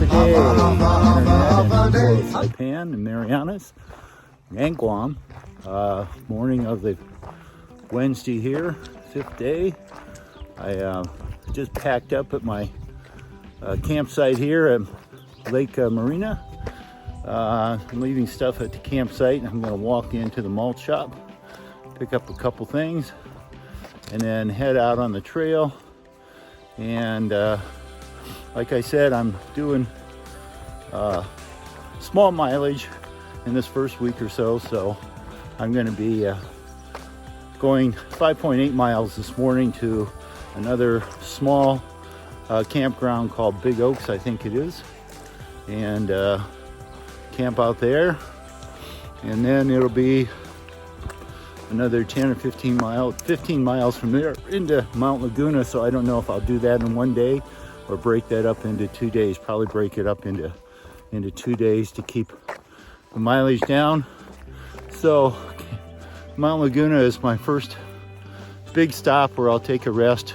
the day, Internet and Saipan and Marianas and Guam. Morning of the Wednesday here, 5th day. I just packed up at my campsite here at Lake Morena. I'm leaving stuff at the campsite and I'm going to walk into the malt shop, pick up a couple things, and then head out on the trail. And like I said, I'm doing small mileage in this first week or so, so I'm going to be going 5.8 miles this morning to another small campground called Big Oaks, I think it is, and camp out there. And then it'll be another 10 or 15 miles from there into Mount Laguna. So I don't know if I'll do that in one day or break that up into 2 days. Probably break it up into 2 days to keep the mileage down. So Mount Laguna is my first big stop where I'll take a rest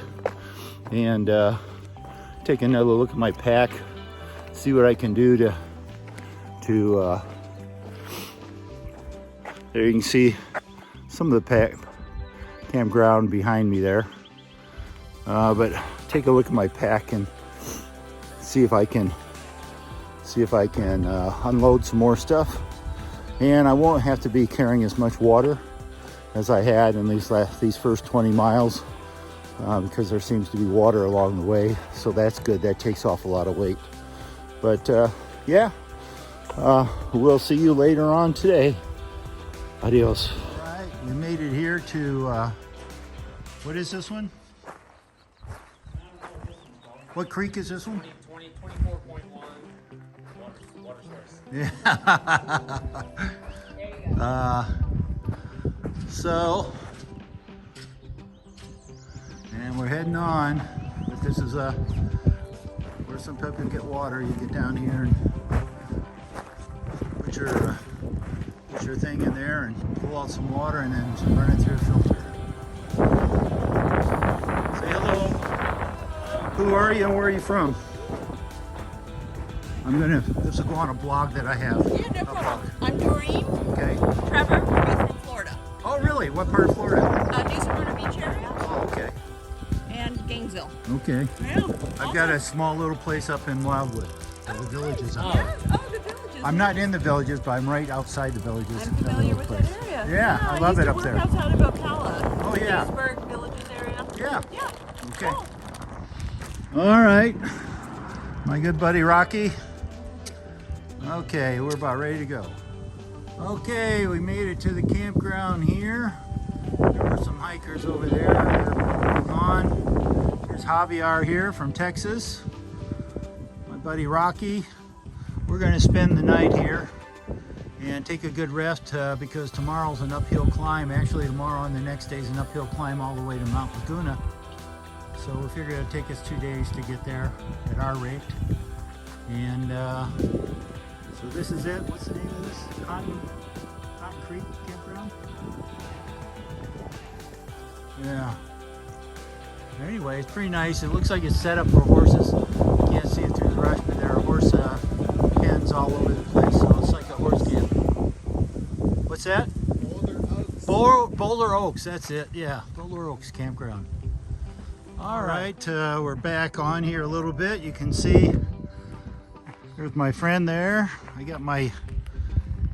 and take another look at my pack, see what I can do to there you can see some of the campground behind me there, but take a look at my pack and see if I can unload some more stuff. And I won't have to be carrying as much water as I had in these first 20 miles because there seems to be water along the way, so that's good. That takes off a lot of weight. But yeah, we'll see you later on today. Adios. All right, we made it here to what is this one? What creek is this one? 24.1 water source. Yeah. So, and we're heading on. But this is where some people get water. You get down here and put your thing in there and pull out some water and then run it through a filter. Say hello. Who are you and where are you from? This will go on a blog that I have. Yeah, no problem. I'm Doreen. Okay. Trevor, we're both from Florida. Oh, really? What part of Florida? New Smyrna Beach area. Oh, okay. And Gainesville. Okay. Yeah. I've got a small little place up in Wildwood. The villages. Oh, the villages. I'm not in the villages, but I'm right outside the villages. I'm familiar with that area. Yeah, I love it up there. I used to work outside of Ocala. Oh, yeah. Leesburg villages area. Yeah. Yeah. Okay. Cool. All right. My good buddy Rocky. Okay, we're about ready to go. Okay, we made it to the campground here. There were some hikers over there that are moving on. Here's Javier here from Texas. My buddy Rocky. We're going to spend the night here and take a good rest because tomorrow's an uphill climb. Actually, tomorrow and the next day is an uphill climb all the way to Mount Laguna. So we figured it'd take us 2 days to get there at our rate. And so this is it. What's the name of this? Cotton Creek Campground? Yeah. Anyway, it's pretty nice. It looks like it's set up for horses. You can't see it through the brush, but there are horse pens all over the place. So it's like a horse camp. What's that? Boulder Oaks. Boulder Oaks, that's it. Yeah, Boulder Oaks Campground. All right, we're back on here a little bit. You can see there's my friend there. I got my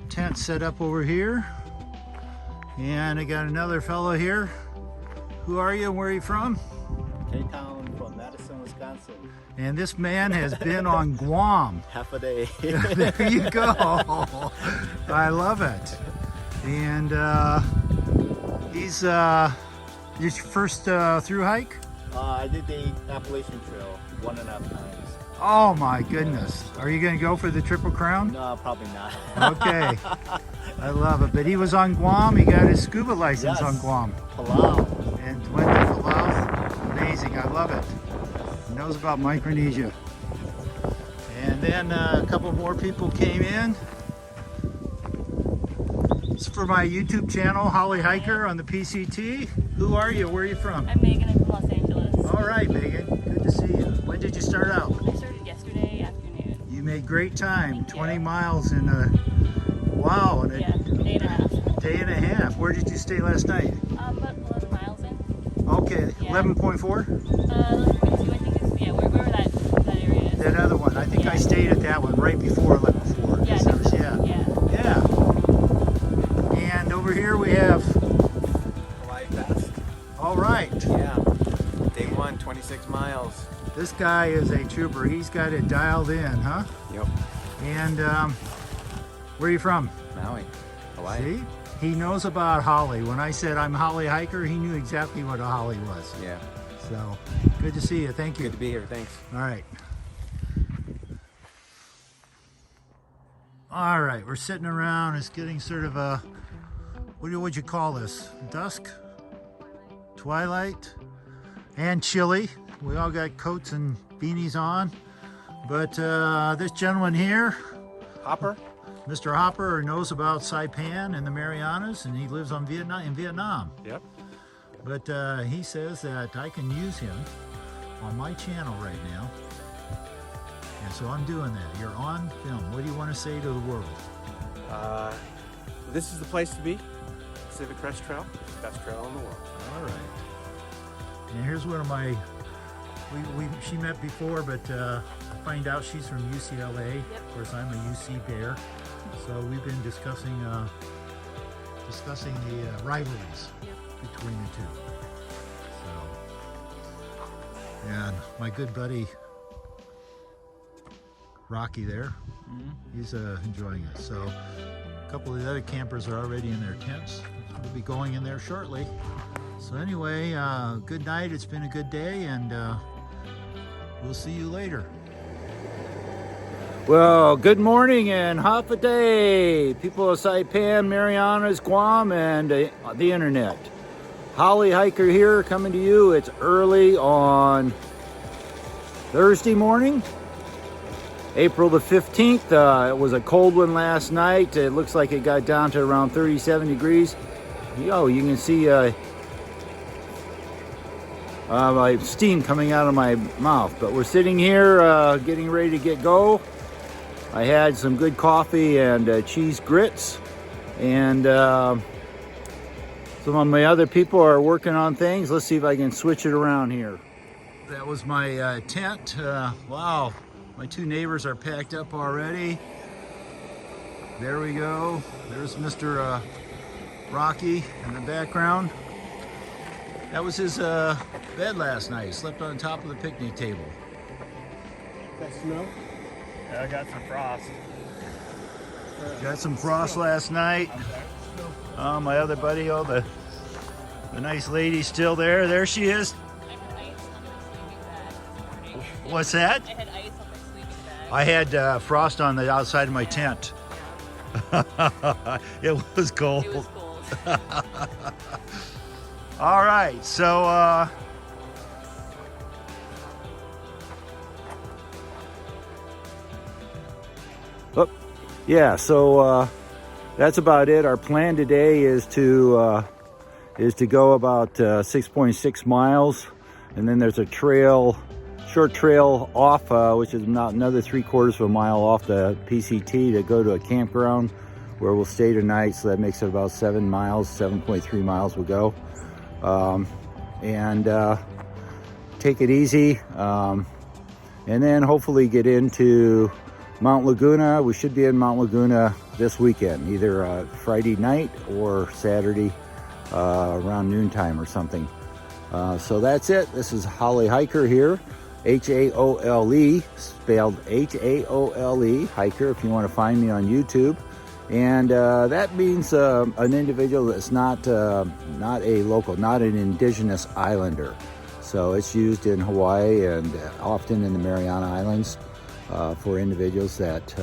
tent set up over here. And I got another fellow here. Who are you and where are you from? K-Town from Madison, Wisconsin. And this man has been on Guam. Half a day. There you go. I love it. And he's your first through hike? I did the Appalachian Trail 1.5 times. Oh my goodness. Are you going to go for the Triple Crown? No, probably not. Okay. I love it. But he was on Guam. He got his scuba license on Guam. Palau. And went to Palau. Amazing. I love it. He knows about Micronesia. And then a couple more people came in. It's for my YouTube channel, Haole Hiker on the PCT. Who are you? Where are you from? I'm Megan. I'm from Los Angeles. All right, Megan. Good to see you. When did you start out? I started yesterday afternoon. You made great time. 20 miles in a, wow, in a Yeah, day and a half. day and a half. Where did you stay last night? About 11 miles in. Okay, Yeah. 11.4? 11.2, I think is, yeah, wherever that area is. That other one. I think I Yeah. stayed at that one right before 11.4. Yeah, I think so. Yeah. Yeah. Yeah. And over here we have, Hawaii Fast. all right. Yeah. Day 1, 26 miles. This guy is a trooper. He's got it dialed in, huh? Yep. And where are you from? Maui. Hawaii. See? He knows about Haole. When I said I'm a Haole hiker, he knew exactly what a Haole was. Yeah. So, good to see you. Thank you. Good to be here. Thanks. All right. All right, we're sitting around. It's getting sort of a, what would you call this? Dusk? Twilight? And chilly. We all got coats and beanies on. But this gentleman here, Hopper? Mr. Hopper, knows about Saipan and the Marianas, and he lives in Vietnam. Yep. But he says that I can use him on my channel right now. And so I'm doing that. You're on film. What do you want to say to the world? This is the place to be. Pacific Crest Trail, best trail in the world. All right. And here's one of my, she met before, but I find out she's from UCLA. Yep. Of course, I'm a UC bear. So we've been discussing the rivalries between the two. So, and my good buddy Rocky there, he's enjoying it. So a couple of the other campers are already in their tents. We'll be going in there shortly. So anyway, good night. It's been a good day, and we'll see you later. Well, good morning and half a day, people of Saipan, Marianas, Guam, and the internet. Haole hiker here, coming to you. It's early on Thursday morning, April the 15th. It was a cold one last night. It looks like it got down to around 37 degrees. Yo, you can see my steam coming out of my mouth. But we're sitting here getting ready to get go. I had some good coffee and cheese grits, and some of my other people are working on things. Let's see if I can switch it around here. That was my tent. Wow, my two neighbors are packed up already. There we go. There's Mr. Rocky in the background. That was his bed last night. He slept on top of the picnic table. Got snow? Yeah, I got some frost. Got some frost last night. My other buddy, the nice lady's still there. There she is. I had ice on my sleeping bag this morning. What's that? I had ice on my sleeping bag. I had frost on the outside of my tent. It was cold. It was cold. All right, so yeah, so that's about it. Our plan today is to go about 6.6 miles, and then there's a trail, short trail off, which is about another 3/4 of a mile off the PCT to go to a campground where we'll stay tonight. So that makes it about 7 miles, 7.3 miles we'll go, and take it easy, and then hopefully get into Mount Laguna. We should be in Mount Laguna this weekend, either Friday night or Saturday around noontime or something. So that's it. This is Haole Hiker here, H-A-O-L-E, spelled H-A-O-L-E, hiker, if you want to find me on YouTube. And that means an individual that's not a local, not an indigenous islander. So it's used in Hawaii and often in the Mariana Islands for individuals that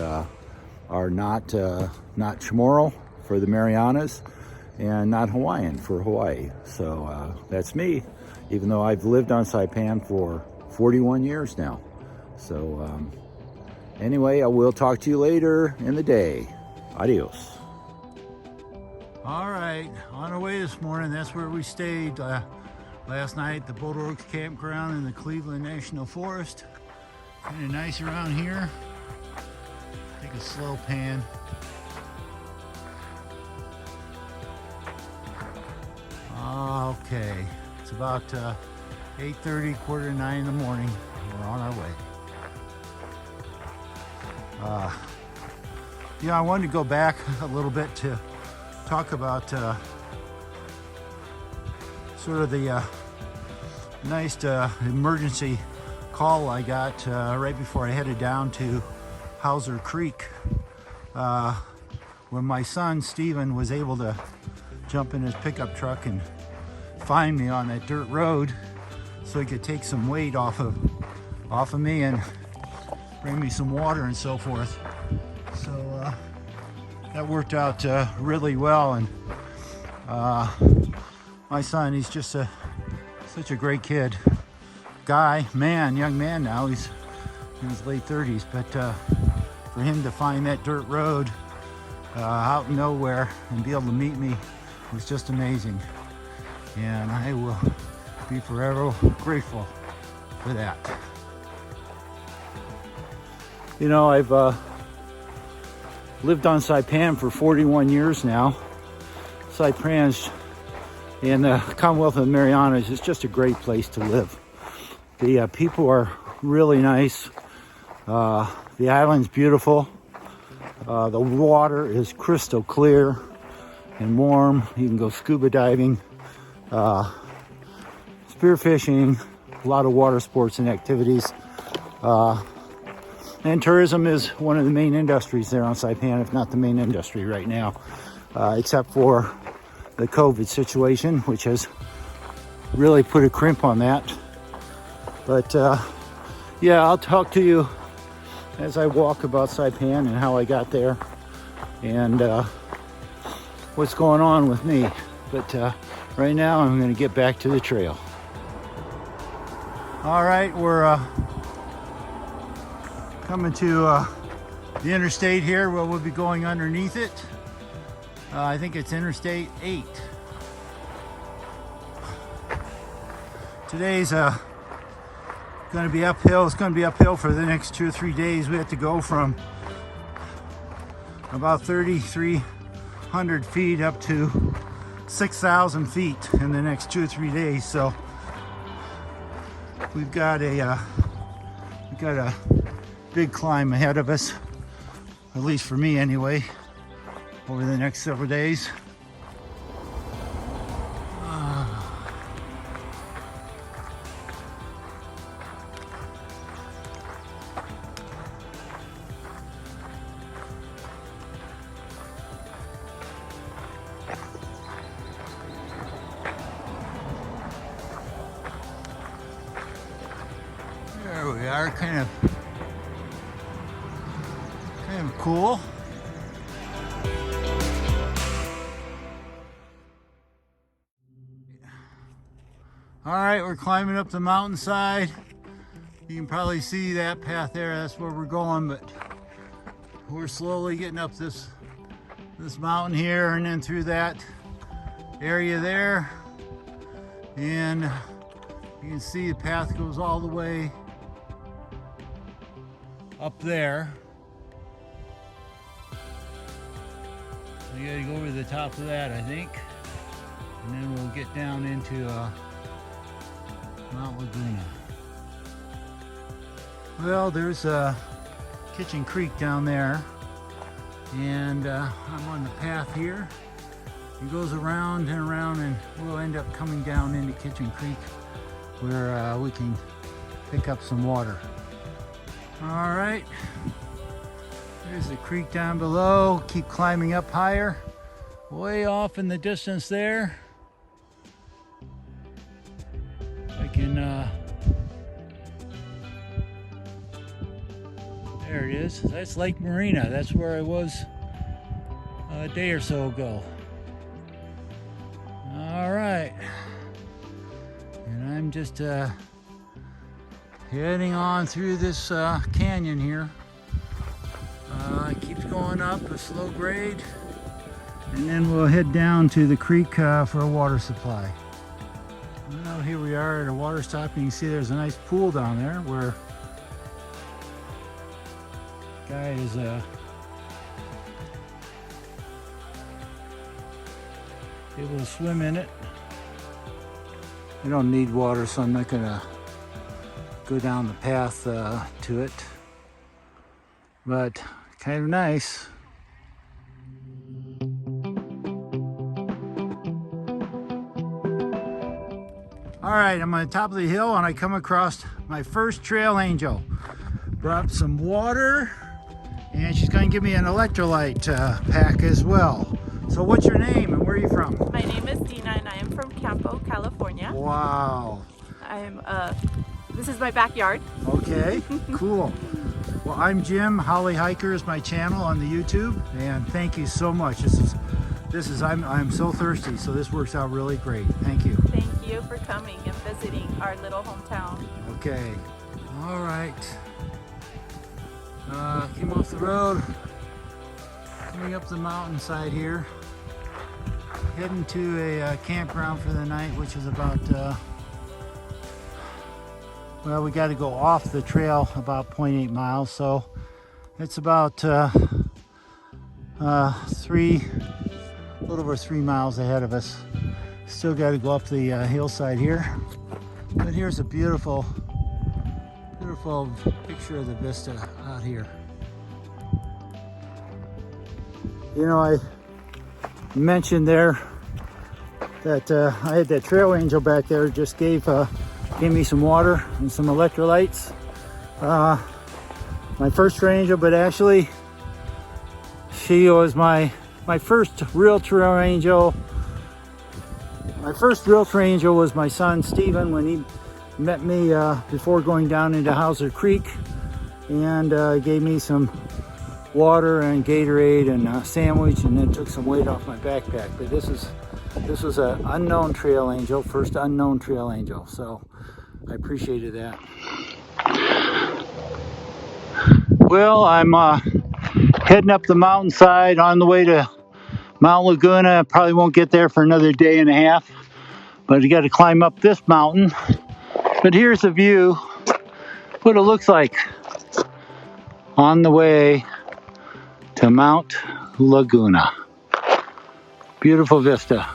are not Chamorro for the Marianas and not Hawaiian for Hawaii. So that's me, even though I've lived on Saipan for 41 years now. So anyway, I will talk to you later in the day. Adios. All right, on our way this morning, that's where we stayed last night, the Boulder Campground in the Cleveland National Forest. Kind of nice around here. Take a slow pan. Okay, it's about 8:30, quarter to 9 in the morning. We're on our way. I wanted to go back a little bit to talk about sort of the nice emergency call I got right before I headed down to Hauser Creek, when my son Steven was able to jump in his pickup truck and find me on that dirt road so he could take some weight off of me and bring me some water and so forth. So that worked out really well, and my son, he's just such a great kid, young man now. He's in his late 30s, but for him to find that dirt road out in nowhere and be able to meet me was just amazing, and I will be forever grateful for that. You know, I've lived on Saipan for 41 years now. Saipan in the Commonwealth of the Marianas is just a great place to live. The people are really nice. The island's beautiful. The water is crystal clear and warm. You can go scuba diving, spearfishing, a lot of water sports and activities. And tourism is one of the main industries there on Saipan, if not the main industry right now, except for the COVID situation, which has really put a crimp on that. But yeah, I'll talk to you as I walk about Saipan and how I got there and what's going on with me. But right now I'm going to get back to the trail. All right, we're coming to the interstate here, where we'll be going underneath it. I think it's Interstate 8. Today's going to be uphill. It's going to be uphill for the next 2 or 3 days. We have to go from about 3,300 feet up to 6,000 feet in the next 2 or 3 days. So we've got a big climb ahead of us, at least for me anyway, over the next several days. There we are, kind of cool. All right, we're climbing up the mountainside. You can probably see that path there. That's where we're going, but we're slowly getting up this mountain here and then through that area there. And you can see the path goes all the way up there. We gotta go over the top of that, I think, and then we'll get down into Mount Laguna. Well, there's Kitchen Creek down there, and I'm on the path here. It goes around and around, and we'll end up coming down into Kitchen Creek, where we can pick up some water. All right. There's the creek down below. Keep climbing up higher. Way off in the distance there, I can, there it is. That's Lake Morena. That's where I was a day or so ago. All right. And I'm just heading on through this canyon here. It keeps going up a slow grade, and then we'll head down to the creek for a water supply. Well, here we are at a water stop. You can see there's a nice pool down there where guy is able to swim in it. I don't need water, so I'm not gonna go down the path to it, but kind of nice. All right, I'm on the top of the hill and I come across my first trail angel. Brought some water and she's going to give me an electrolyte pack as well. So what's your name and where are you from? My name is Dina and I am from Campo, California. Wow. This is my backyard. Okay, cool. Well, I'm Jim. Haole Hiker is my channel on the YouTube, and thank you so much. I'm so thirsty, so this works out really great. Thank you. Thank you for coming and visiting our little hometown. Okay. All right. Came off the road, coming up the mountainside here, heading to a campground for the night, which is about, well, we got to go off the trail about 0.8 miles, so it's about a little over 3 miles ahead of us. Still got to go up the hillside here, but here's a beautiful picture of the vista out here. You know, I mentioned there that I had that trail angel back there, just gave me some water and some electrolytes. My first trail angel, but actually she was my first real trail angel. My first real trail angel was my son Steven when he met me before going down into Hauser Creek, and gave me some water and Gatorade and a sandwich, and then took some weight off my backpack. But this was an unknown trail angel, first unknown trail angel, so I appreciated that. Well, I'm heading up the mountainside on the way to Mount Laguna. I probably won't get there for another day and a half, but you got to climb up this mountain. But here's the view, what it looks like on the way to Mount Laguna. Beautiful vista.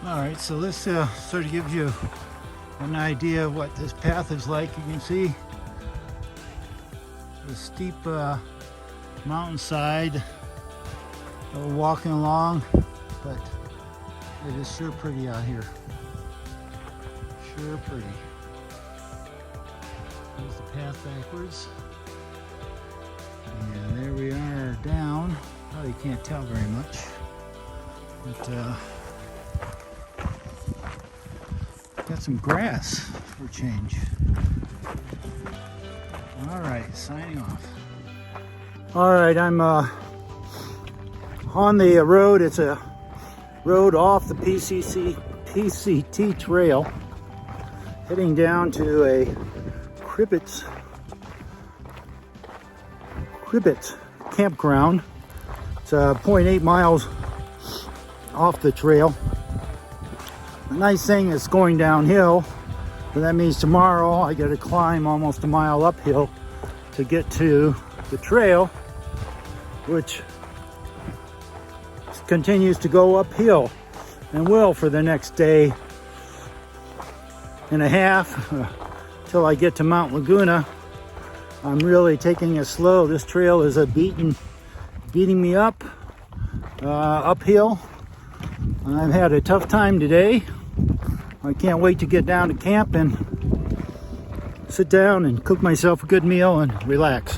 All right, so this sort of gives you an idea of what this path is like. You can see the steep mountainside we're walking along, but it is sure pretty out here. Sure pretty. There's the path backwards. And there we are down. Probably can't tell very much. But got some grass for change. Alright, signing off. Alright, I'm on the road. It's a road off the PCT trail, heading down to a Cibbets campground. It's 0.8 miles off the trail. The nice thing is going downhill, but that means tomorrow I got to climb almost a mile uphill to get to the trail, which continues to go uphill and will for the next day and a half till I get to Mount Laguna. I'm really taking it slow. This trail is beating me up uphill. I've had a tough time today. I can't wait to get down to camp and sit down and cook myself a good meal and relax.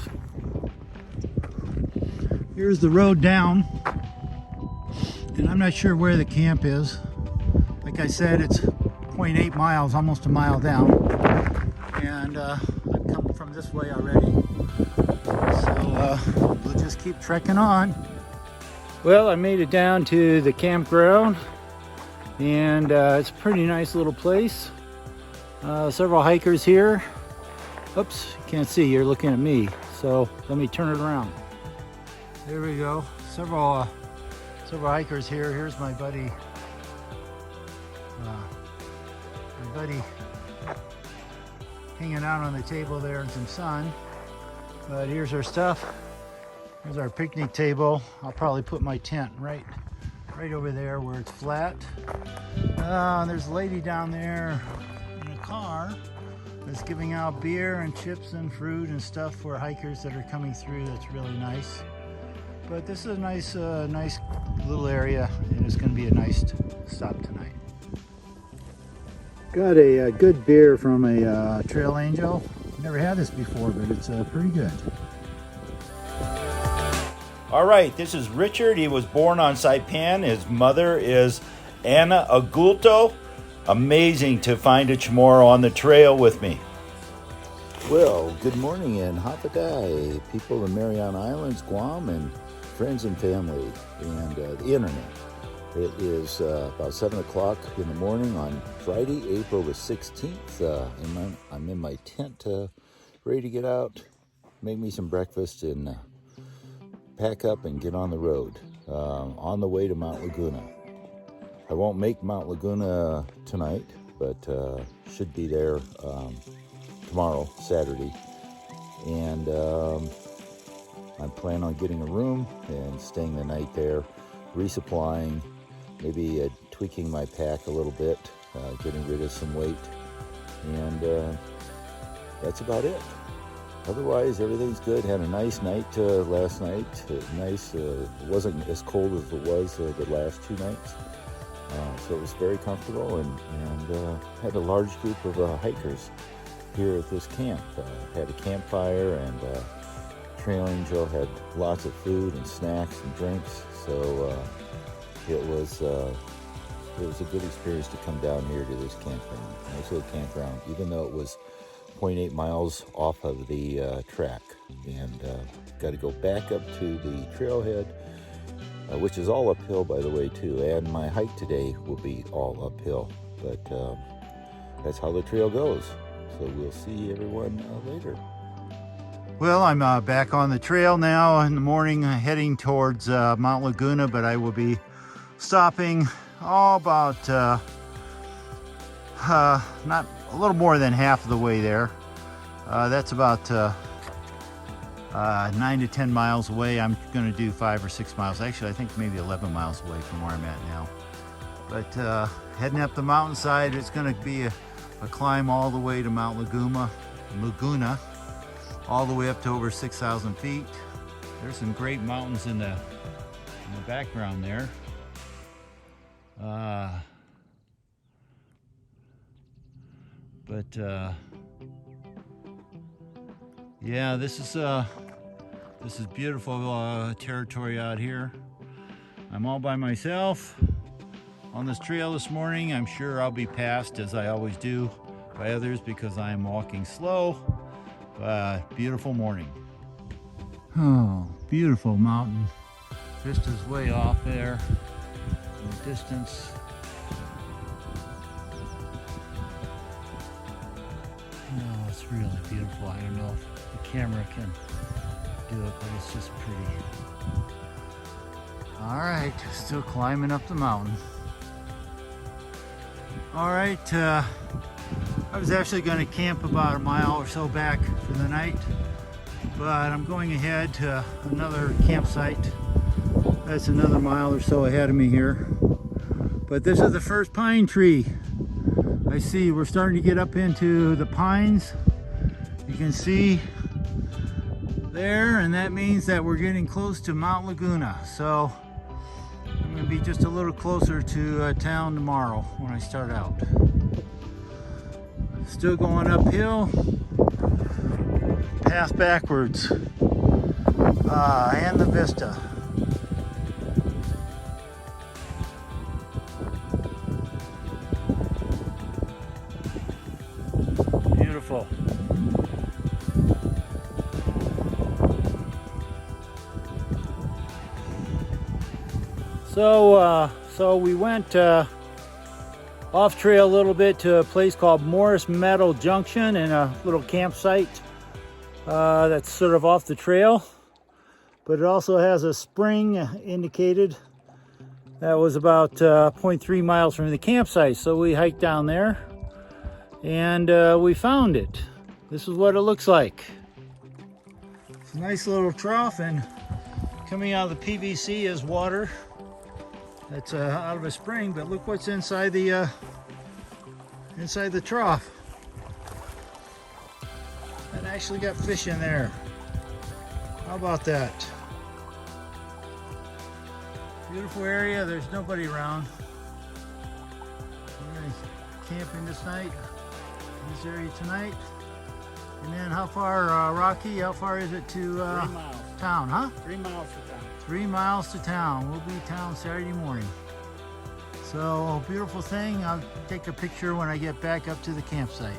Here's the road down, and I'm not sure where the camp is. Like I said, it's 0.8 miles, almost a mile down, and I've come from this way already, so we'll just keep trekking on. Well, I made it down to the campground, and it's a pretty nice little place. Several hikers here. Oops, you can't see, you're looking at me, so let me turn it around. There we go. Several hikers here. Here's my buddy. Hanging out on the table there in some sun. But here's our stuff. Here's our picnic table. I'll probably put my tent right right over there where it's flat. There's a lady down there in a car that's giving out beer and chips and fruit and stuff for hikers that are coming through. That's really nice. But this is a nice little area, and it's going to be a nice stop tonight. Got a good beer from a Trail Angel. Never had this before, but it's pretty good. All right, this is Richard. He was born on Saipan. His mother is Anna Agulto. Amazing to find a Chamorro on the trail with me. Well, good morning and Hapatai, people in Mariana Islands, Guam, and friends and family, and the internet. It is about 7 o'clock in the morning on Friday, April the 16th, and I'm in my tent ready to get out, make me some breakfast, and pack up and get on the road, on the way to Mount Laguna. I won't make Mount Laguna tonight, but should be there tomorrow, Saturday, and I plan on getting a room and staying the night there, resupplying, maybe tweaking my pack a little bit, getting rid of some weight, and that's about it. Otherwise, everything's good. Had a nice night last night. Nice. It wasn't as cold as it was the last 2 nights, so it was very comfortable, and had a large group of hikers here at this camp. Had a campfire, and Trail Angel had lots of food and snacks and drinks, so it was a good experience to come down here to this campground. Nice little campground, even though it was 0.8 miles off of the track, and got to go back up to the trailhead, which is all uphill, by the way, too, and my hike today will be all uphill, but that's how the trail goes. So we'll see everyone later. Well, I'm back on the trail now in the morning, heading towards Mount Laguna, but I will be stopping about not a little more than half of the way there. That's about 9 to 10 miles away. I'm going to do 5 or 6 miles. Actually, I think maybe 11 miles away from where I'm at now. But heading up the mountainside, it's going to be a climb all the way to Mount Laguna, all the way up to over 6,000 feet. There's some great mountains in the background there. Yeah, this is beautiful territory out here. I'm all by myself on this trail this morning. I'm sure I'll be passed, as I always do, by others because I am walking slow. Beautiful morning. Oh, beautiful mountain vistas way off there in the distance. Oh, it's really beautiful. I don't know if the camera can do it, but it's just pretty. All right, still climbing up the mountain. All right, I was actually going to camp about a mile or so back for the night, but I'm going ahead to another campsite. That's another mile or so ahead of me here. But this is the first pine tree I see. We're starting to get up into the pines. You can see there, and that means that we're getting close to Mount Laguna. So I'm going to be just a little closer to town tomorrow when I start out. Still going uphill, path backwards, and the vista. Beautiful. So we went off trail a little bit to a place called Morris Meadow Junction, and a little campsite that's sort of off the trail, but it also has a spring indicated that was about 0.3 miles from the campsite. So we hiked down there and we found it. This is what it looks like. It's a nice little trough, and coming out of the PVC is water. that's out of a spring, but look what's inside the trough. It actually got fish in there. How about that? Beautiful area. There's nobody around. We're gonna camping this night in this area tonight. And then how far, Rocky? How far is it to 3 miles. town? Huh? 3 miles to town. 3 miles to town. We'll be in town Saturday morning. So beautiful thing. I'll take a picture when I get back up to the campsite.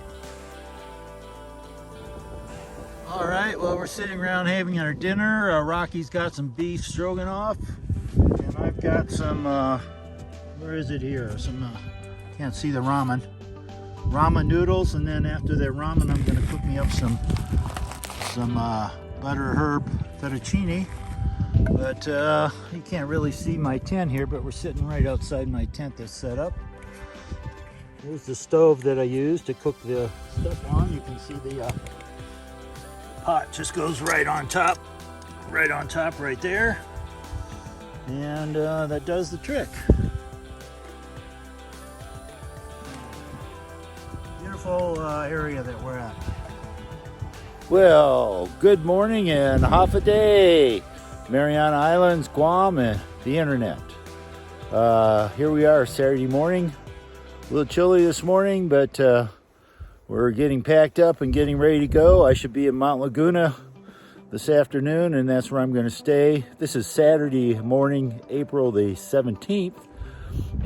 All right, well, we're sitting around having our dinner. Rocky's got some beef stroganoff, and I've got some, where is it here? Some, can't see the ramen noodles, and then after that ramen, I'm gonna cook me up some butter herb fettuccine. But you can't really see my tent here, but we're sitting right outside my tent that's set up. Here's the stove that I use to cook the stuff on. You can see the pot just goes right on top right there, and that does the trick. Beautiful area that we're at. Well, good morning and half a day, Mariana Islands, Guam, and the internet. Here we are Saturday morning. A little chilly this morning, but we're getting packed up and getting ready to go. I should be in Mount Laguna this afternoon, and that's where I'm going to stay. This is Saturday morning, April the 17th,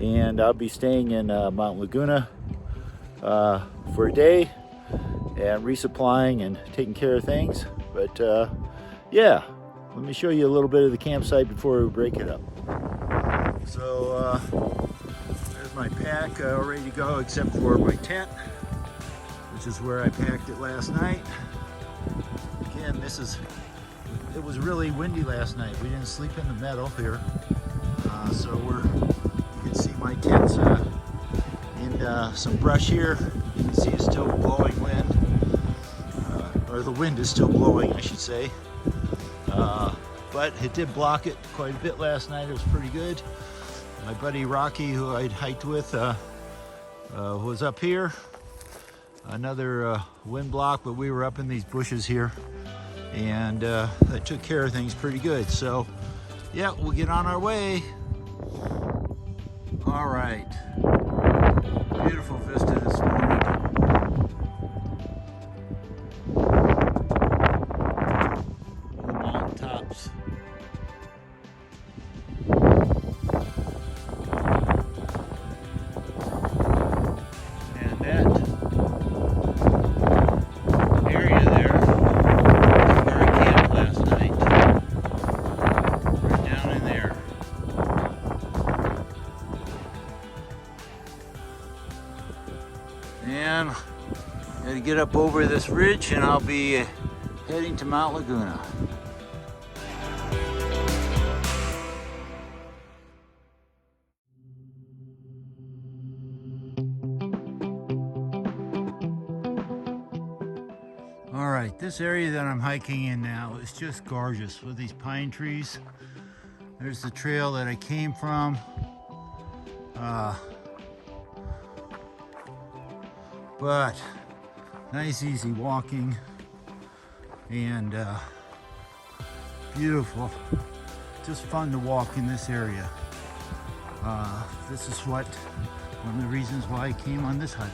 and I'll be staying in Mount Laguna for a day and resupplying and taking care of things. But yeah, let me show you a little bit of the campsite before we break it up. So there's my pack ready to go, except for my tent, which is where I packed it last night. Again, it was really windy last night. We didn't sleep in the meadow here. So you can see my tent's in some brush here. You can see it's still blowing wind, or the wind is still blowing, I should say. But it did block it quite a bit last night. It was pretty good. My buddy Rocky, who I'd hiked with, was up here. Another wind block, but we were up in these bushes here, and that took care of things pretty good. So yeah, we'll get on our way. All right, beautiful vista this morning. The mountain tops. And that area there is where I camped last night. Right down in there. And got to get up over this ridge, and I'll be heading to Mount Laguna. All right, this area that I'm hiking in now is just gorgeous with these pine trees. There's the trail that I came from. But nice easy walking, and beautiful, just fun to walk in this area. This is one of the reasons why I came on this hike,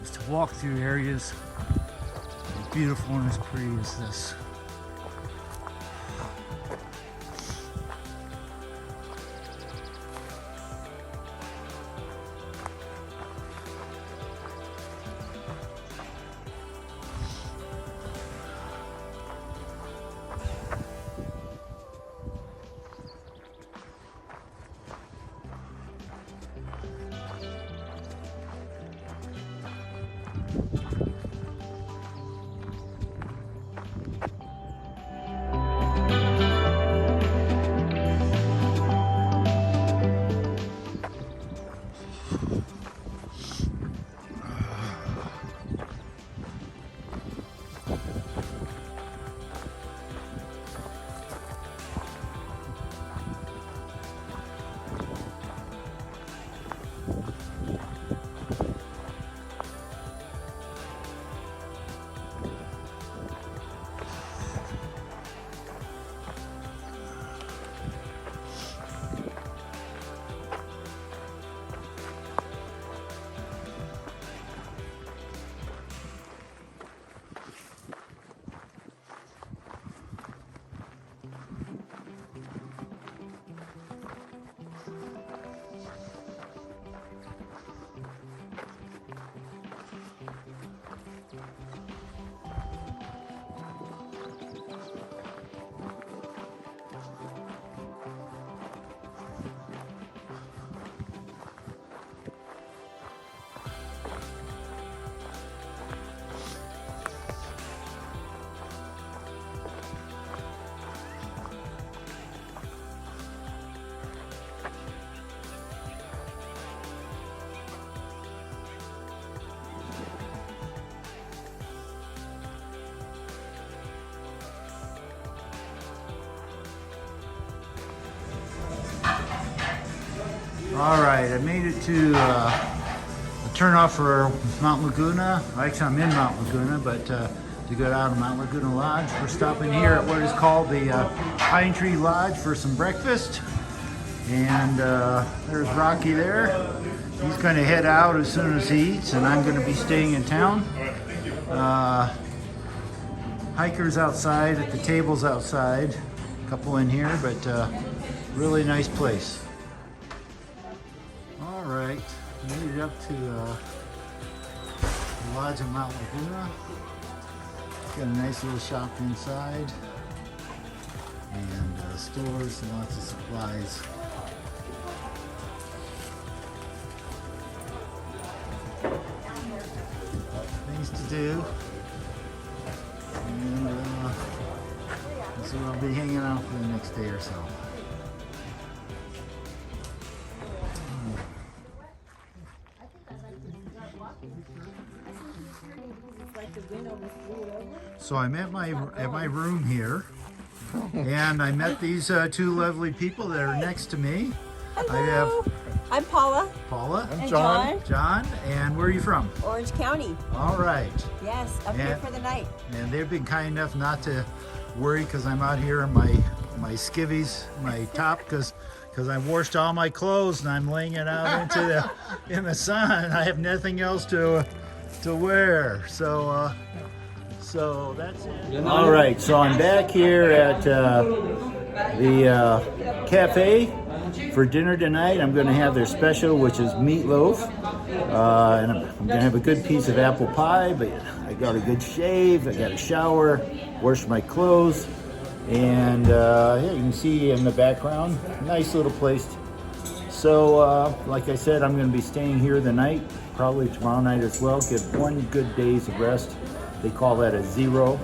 is to walk through areas as beautiful and as pretty as this. All right, I made it to the turnoff for Mount Laguna. Actually, I'm in Mount Laguna, but to go down to Mount Laguna Lodge, we're stopping here at what is called the Pine Tree Lodge for some breakfast. And there's Rocky there. He's going to head out as soon as he eats, and I'm going to be staying in town. Hikers outside at the tables outside. A couple in here, but really nice place. All right, made it up to the lodge of Mount Laguna. Got a nice little shop inside, and stores and lots of supplies. Things to do, and so I'll be hanging out for the next day or so. So I'm at my room here, and I met these two lovely people that are next to me. Hello. I'm Paula. Paula. And John. John, and where are you from? Orange County. All right. Yes, up here for the night. And they've been kind enough not to worry because I'm out here in my skivvies, my top, because I washed all my clothes and I'm laying it out in the sun. I have nothing else to wear. So that's it. All right, so I'm back here at the cafe for dinner tonight. I'm going to have their special, which is meatloaf, and I'm going to have a good piece of apple pie. But I got a good shave, I got a shower, washed my clothes, and yeah, you can see in the background, nice little place. So, like I said, I'm going to be staying here the night, probably tomorrow night as well. Get 1 good day's of rest. They call that a 0,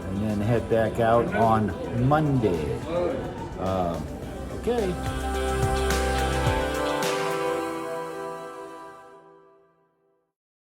and then head back out on Monday. Okay.